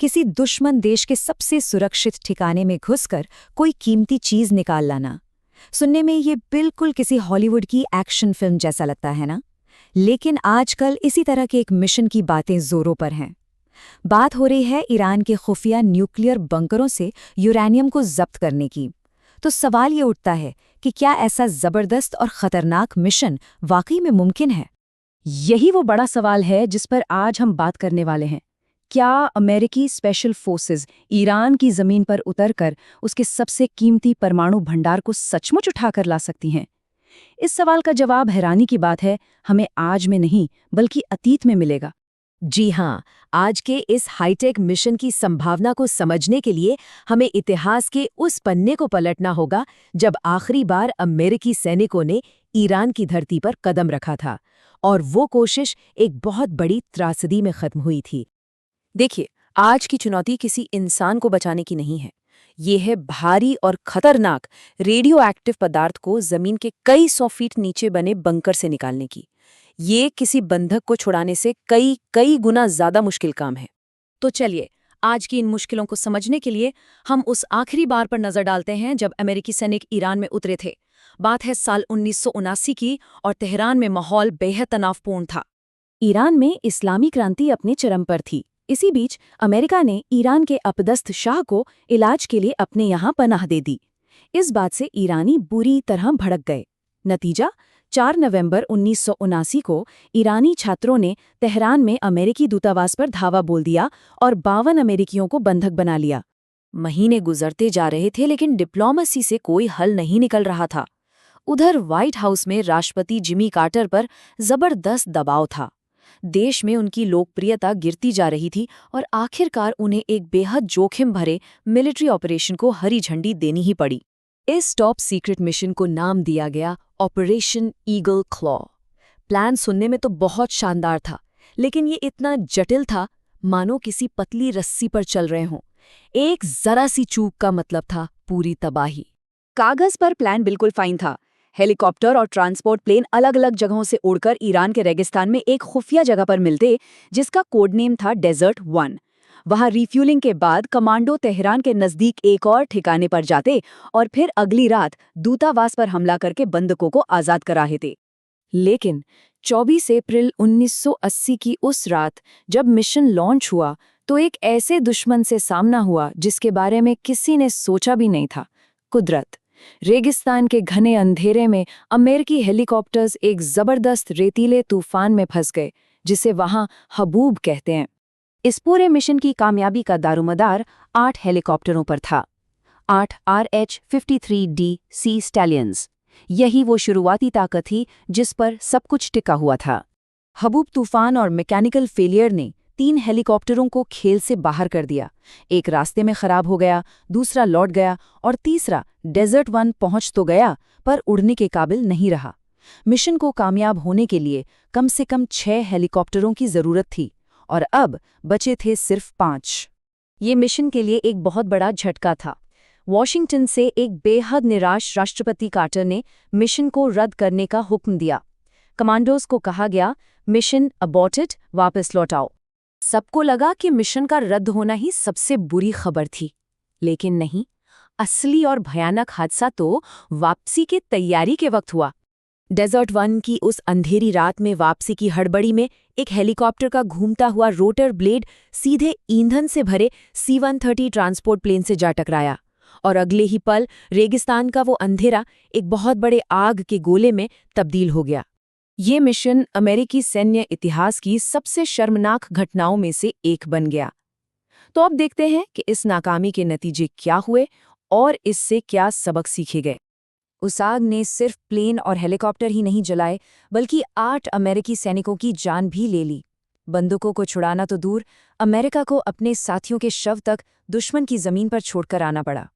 किसी दुश्मन देश के सबसे सुरक्षित ठिकाने में घुसकर कोई कीमती चीज निकाल लाना। सुनने में ये बिल्कुल किसी हॉलीवुड की एक्शन फिल्म जैसा लगता है ना? लेकिन आजकल इसी तरह के एक मिशन की बातें जोरों पर हैं। बात हो रही है ईरान के खुफिया न्यूक्लियर बंकरों से यूरेनियम को जब्त करने की। तो सवाल ये उठता है कि क्या ऐसा जबरदस्त और खतरनाक मिशन वाकई में मुमकिन है? यही वो बड़ा सवाल है जिस पर आज हम बात करने वाले हैं। क्या अमेरिकी स्पेशल फोर्सेस ईरान की जमीन पर उतरकर उसके सबसे कीमती परमाणु भंडार को सचमुच उठाकर ला सकती हैं? इस सवाल का जवाब हैरानी की बात है, हमें आज में नहीं बल्कि अतीत में मिलेगा। जी हाँ, आज के इस हाईटेक मिशन की संभावना को समझने के लिए हमें इतिहास के उस पन्ने को पलटना होगा जब आखिरी बार अमेरिकी सैनिकों ने ईरान की धरती पर कदम रखा था, और वो कोशिश एक बहुत बड़ी त्रासदी में खत्म हुई थी। देखिए, आज की चुनौती किसी इंसान को बचाने की नहीं है। ये है भारी और खतरनाक रेडियो एक्टिव पदार्थ को जमीन के कई 100 फीट नीचे बने बंकर से निकालने की। ये किसी बंधक को छुड़ाने से कई गुना ज्यादा मुश्किल काम है। तो चलिए, आज की इन मुश्किलों को समझने के लिए हम उस आखिरी बार पर नजर डालते हैं जब अमेरिकी सैनिक ईरान में उतरे थे। बात है साल 1979 की, और तेहरान में माहौल बेहद तनावपूर्ण था। ईरान में इस्लामी क्रांति अपने चरम पर थी। इसी बीच अमेरिका ने ईरान के अपदस्थ शाह को इलाज के लिए अपने यहाँ पनाह दे दी। इस बात से ईरानी बुरी तरह भड़क गए। नतीजा, 4 नवंबर 1979 को ईरानी छात्रों ने तेहरान में अमेरिकी दूतावास पर धावा बोल दिया और 52 अमेरिकियों को बंधक बना लिया। महीने गुजरते जा रहे थे, लेकिन डिप्लोमेसी से कोई हल नहीं निकल रहा था। उधर व्हाइट हाउस में राष्ट्रपति जिमी कार्टर पर जबरदस्त दबाव था। देश में उनकी लोकप्रियता गिरती जा रही थी और आखिरकार उन्हें एक बेहद जोखिम भरे मिलिट्री ऑपरेशन को हरी झंडी देनी ही पड़ी। इस टॉप सीक्रेट मिशन को नाम दिया गया ऑपरेशन ईगल क्लॉ। प्लान सुनने में तो बहुत शानदार था, लेकिन ये इतना जटिल था मानो किसी पतली रस्सी पर चल रहे हों। एक जरा सी चूक का मतलब था पूरी तबाही। कागज पर प्लान बिल्कुल फाइन था। हेलीकॉप्टर और ट्रांसपोर्ट प्लेन अलग अलग जगहों से उड़कर ईरान के रेगिस्तान में एक खुफिया जगह पर मिलते, जिसका कोड नेम था डेजर्ट 1। वहां रिफ्यूलिंग के बाद कमांडो तेहरान के नजदीक एक और ठिकाने पर जाते और फिर अगली रात दूतावास पर हमला करके बंधकों को आजाद कराते थे। लेकिन 24 अप्रैल 1980 की उस रात जब मिशन लॉन्च हुआ, तो एक ऐसे दुश्मन से सामना हुआ जिसके बारे में किसी ने सोचा भी नहीं था। कुदरत। रेगिस्तान के घने अंधेरे में अमेरिकी हेलीकॉप्टर्स एक जबरदस्त रेतीले तूफान में फंस गए, जिसे वहां हबूब कहते हैं। इस पूरे मिशन की कामयाबी का दारोमदार 8 हेलीकॉप्टरों पर था। 8 RH-53D सी स्टैलियंस। यही वो शुरुआती ताकत थी जिस पर सब कुछ टिका हुआ था। हबूब तूफान और मैकेनिकल फेलियर ने 3 हेलीकॉप्टरों को खेल से बाहर कर दिया। एक रास्ते में खराब हो गया, दूसरा लौट गया और तीसरा डेजर्ट 1 पहुंच तो गया पर उड़ने के काबिल नहीं रहा। मिशन को कामयाब होने के लिए कम से कम 6 हेलीकॉप्टरों की जरूरत थी, और अब बचे थे सिर्फ 5। ये मिशन के लिए एक बहुत बड़ा झटका था। वॉशिंगटन से एक बेहद निराश राष्ट्रपति कार्टर ने मिशन को रद्द करने का हुक्म दिया। कमांडोज को कहा गया, मिशन अबॉर्टेड, वापस लौटाओ। सबको लगा कि मिशन का रद्द होना ही सबसे बुरी खबर थी, लेकिन नहीं। असली और भयानक हादसा तो वापसी की तैयारी के वक्त हुआ। डेजर्ट 1 की उस अंधेरी रात में वापसी की हड़बड़ी में एक हेलीकॉप्टर का घूमता हुआ रोटर ब्लेड सीधे ईंधन से भरे C-130 ट्रांसपोर्ट प्लेन से जा टकराया, और अगले ही पल रेगिस्तान का वो अंधेरा एक बहुत बड़े आग के गोले में तब्दील हो गया। ये मिशन अमेरिकी सैन्य इतिहास की सबसे शर्मनाक घटनाओं में से एक बन गया। तो अब देखते हैं कि इस नाकामी के नतीजे क्या हुए और इससे क्या सबक सीखे गए। उस आग ने सिर्फ प्लेन और हेलीकॉप्टर ही नहीं जलाए, बल्कि 8 अमेरिकी सैनिकों की जान भी ले ली। बंदूकों को छुड़ाना तो दूर, अमेरिका को अपने साथियों के शव तक दुश्मन की जमीन पर छोड़कर आना पड़ा।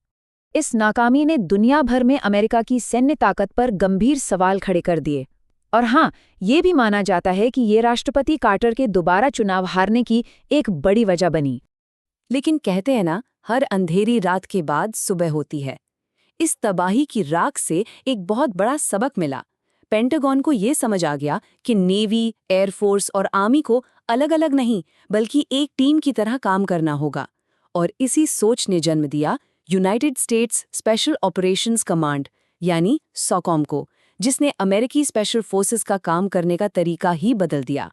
इस नाकामी ने दुनिया भर में अमेरिका की सैन्य ताकत पर गंभीर सवाल खड़े कर दिए। और हाँ, ये भी माना जाता है कि ये राष्ट्रपति कार्टर के दोबारा चुनाव हारने की एक बड़ी वजह बनी। लेकिन कहते हैं ना, हर अंधेरी रात के बाद सुबह होती है। इस तबाही की राख से एक बहुत बड़ा सबक मिला। पेंटागन को ये समझ आ गया कि नेवी, एयरफोर्स और आर्मी को अलग अलग नहीं, बल्कि एक टीम की तरह काम करना होगा। और इसी सोच ने जन्म दिया United states special operations command यानी सॉकॉम को, जिसने अमेरिकी स्पेशल फोर्सेस का काम करने का तरीका ही बदल दिया।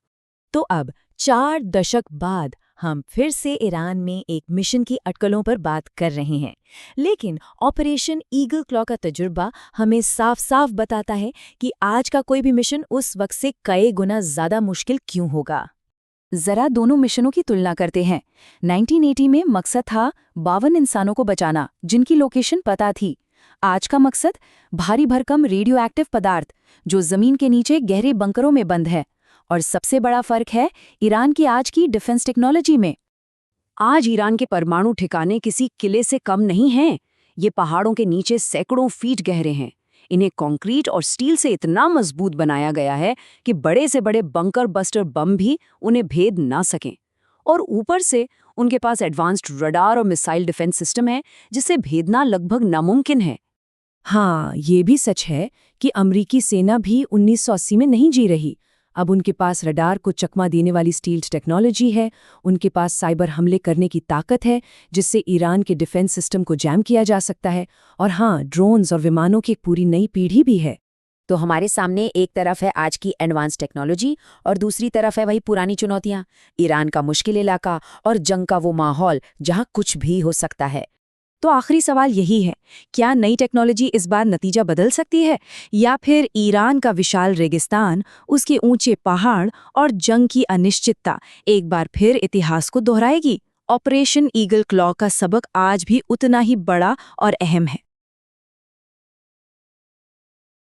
तो अब 4 दशक बाद हम फिर से ईरान में एक मिशन की अटकलों पर बात कर रहे हैं, लेकिन ऑपरेशन ईगल क्लॉ का तजुर्बा हमें साफ-साफ बताता है कि आज का कोई भी मिशन उस वक्त से कई गुना ज्यादा मुश्किल क्यों होगा। जरा दोनों मिशनों की तुलना करते हैं। 1980 में मकसद था 52 इंसानों को बचाना जिनकी लोकेशन पता थी। आज का मकसद भारी भरकम रेडियो एक्टिव पदार्थ जो जमीन के नीचे गहरे बंकरों में बंद है। और सबसे बड़ा फर्क है ईरान की आज की डिफेंस टेक्नोलॉजी में। आज ईरान के परमाणु ठिकाने किसी किले से कम नहीं हैं। ये पहाड़ों के नीचे सैकड़ों फीट गहरे हैं। इन्हें कंक्रीट और स्टील से इतना मजबूत बनाया गया है कि बड़े से बड़े बंकर बस्टर बम भी उन्हें भेद ना सकें। और ऊपर से उनके पास एडवांस्ड रडार और मिसाइल डिफेंस सिस्टम है जिसे भेदना लगभग नामुमकिन है। हाँ, ये भी सच है कि अमरीकी सेना भी 1980 में नहीं जी रही। अब उनके पास रडार को चकमा देने वाली स्टील्ड टेक्नोलॉजी है, उनके पास साइबर हमले करने की ताकत है जिससे ईरान के डिफेंस सिस्टम को जैम किया जा सकता है। और हाँ, ड्रोन्स और विमानों की एक पूरी नई पीढ़ी भी है। तो हमारे सामने एक तरफ है आज की एडवांस टेक्नोलॉजी और दूसरी तरफ है वही पुरानी चुनौतियां, ईरान का मुश्किल इलाका और जंग का वो माहौल जहां कुछ भी हो सकता है। तो आखिरी सवाल यही है, क्या नई टेक्नोलॉजी इस बार नतीजा बदल सकती है या फिर ईरान का विशाल रेगिस्तान, उसके ऊंचे पहाड़ और जंग की अनिश्चितता एक बार फिर इतिहास को दोहराएगी? ऑपरेशन ईगल क्लॉ का सबक आज भी उतना ही बड़ा और अहम है।